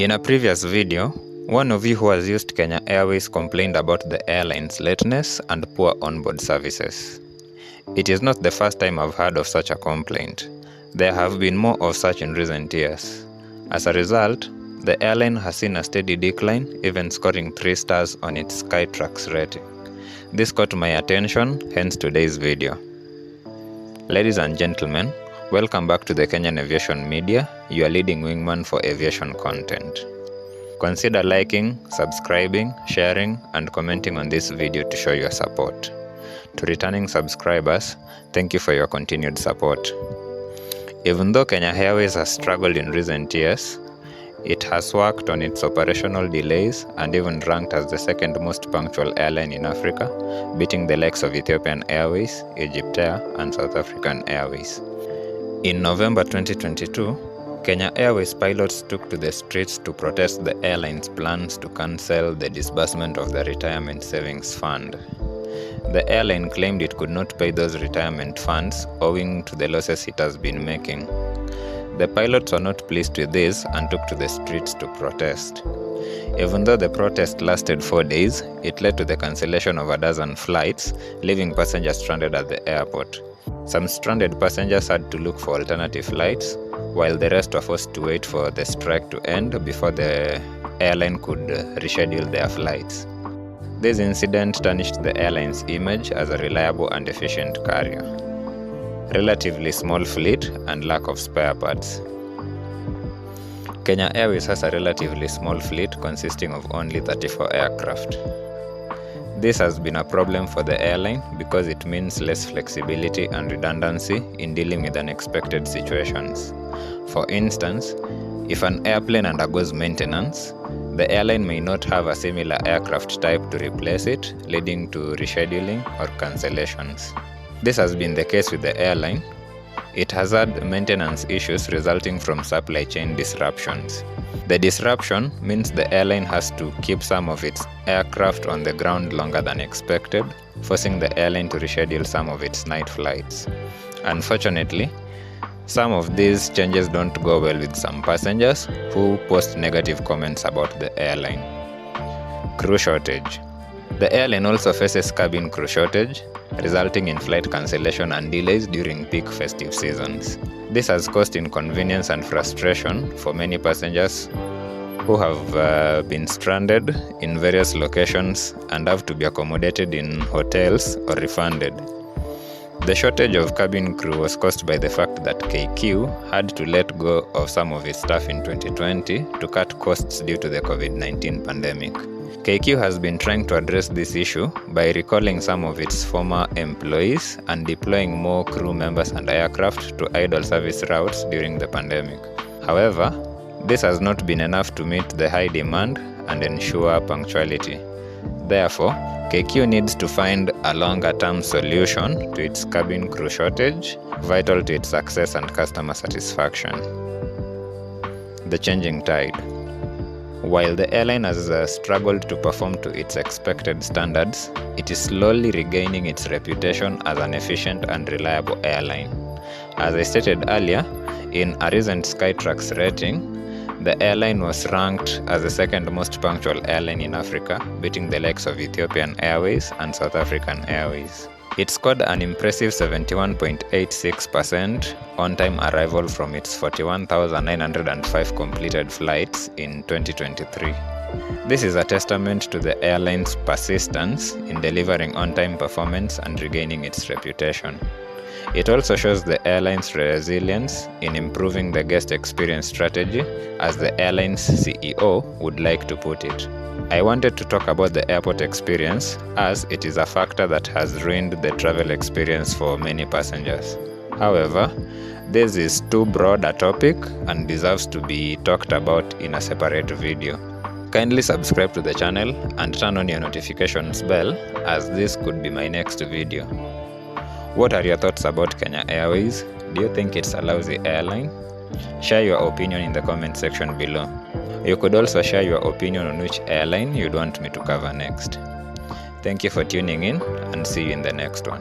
In a previous video, one of you who has used Kenya Airways complained about the airline's lateness and poor onboard services. It is not the first time I've heard of such a complaint. There have been more of such in recent years. As a result, the airline has seen a steady decline, even scoring 3 stars on its Skytrax rating. This caught my attention, hence today's video. Ladies and gentlemen, welcome back to the Kenyan Aviation Media, your leading wingman for aviation content. Consider liking, subscribing, sharing, and commenting on this video to show your support. To returning subscribers, thank you for your continued support. Even though Kenya Airways has struggled in recent years, it has worked on its operational delays and even ranked as the second most punctual airline in Africa, beating the likes of Ethiopian Airways, Egypt Air, and South African Airways. In November 2022, Kenya Airways pilots took to the streets to protest the airline's plans to cancel the disbursement of the retirement savings fund. The airline claimed it could not pay those retirement funds owing to the losses it has been making. The pilots were not pleased with this and took to the streets to protest. Even though the protest lasted 4 days, it led to the cancellation of a dozen flights, leaving passengers stranded at the airport. Some stranded passengers had to look for alternative flights, while the rest were forced to wait for the strike to end before the airline could reschedule their flights. This incident tarnished the airline's image as a reliable and efficient carrier. Relatively small fleet and lack of spare parts. Kenya Airways has a relatively small fleet consisting of only 34 aircraft. This has been a problem for the airline because it means less flexibility and redundancy in dealing with unexpected situations. For instance, if an airplane undergoes maintenance, the airline may not have a similar aircraft type to replace it, leading to rescheduling or cancellations. This has been the case with the airline. It has had maintenance issues resulting from supply chain disruptions. The disruption means the airline has to keep some of its aircraft on the ground longer than expected, forcing the airline to reschedule some of its night flights. Unfortunately, some of these changes don't go well with some passengers who post negative comments about the airline. Crew shortage. The airline also faces cabin crew shortage, resulting in flight cancellation and delays during peak festive seasons. This has caused inconvenience and frustration for many passengers who have been stranded in various locations and have to be accommodated in hotels or refunded. The shortage of cabin crew was caused by the fact that KQ had to let go of some of its staff in 2020 to cut costs due to the COVID-19 pandemic. KQ has been trying to address this issue by recalling some of its former employees and deploying more crew members and aircraft to idle service routes during the pandemic. However, this has not been enough to meet the high demand and ensure punctuality. Therefore, KQ needs to find a longer-term solution to its cabin crew shortage, vital to its success and customer satisfaction. The changing tide. While the airline has struggled to perform to its expected standards, it is slowly regaining its reputation as an efficient and reliable airline. As I stated earlier, in a recent Skytrax rating, the airline was ranked as the second most punctual airline in Africa, beating the likes of Ethiopian Airways and South African Airways. It scored an impressive 71.86% on-time arrival from its 41,905 completed flights in 2023. This is a testament to the airline's persistence in delivering on-time performance and regaining its reputation. It also shows the airline's resilience in improving the guest experience strategy, as the airline's CEO would like to put it. I wanted to talk about the airport experience, as it is a factor that has ruined the travel experience for many passengers. However, this is too broad a topic and deserves to be talked about in a separate video. Kindly subscribe to the channel and turn on your notifications bell, as this could be my next video. What are your thoughts about Kenya Airways? Do you think it's a lousy airline? Share your opinion in the comment section below. You could also share your opinion on which airline you'd want me to cover next. Thank you for tuning in, and see you in the next one.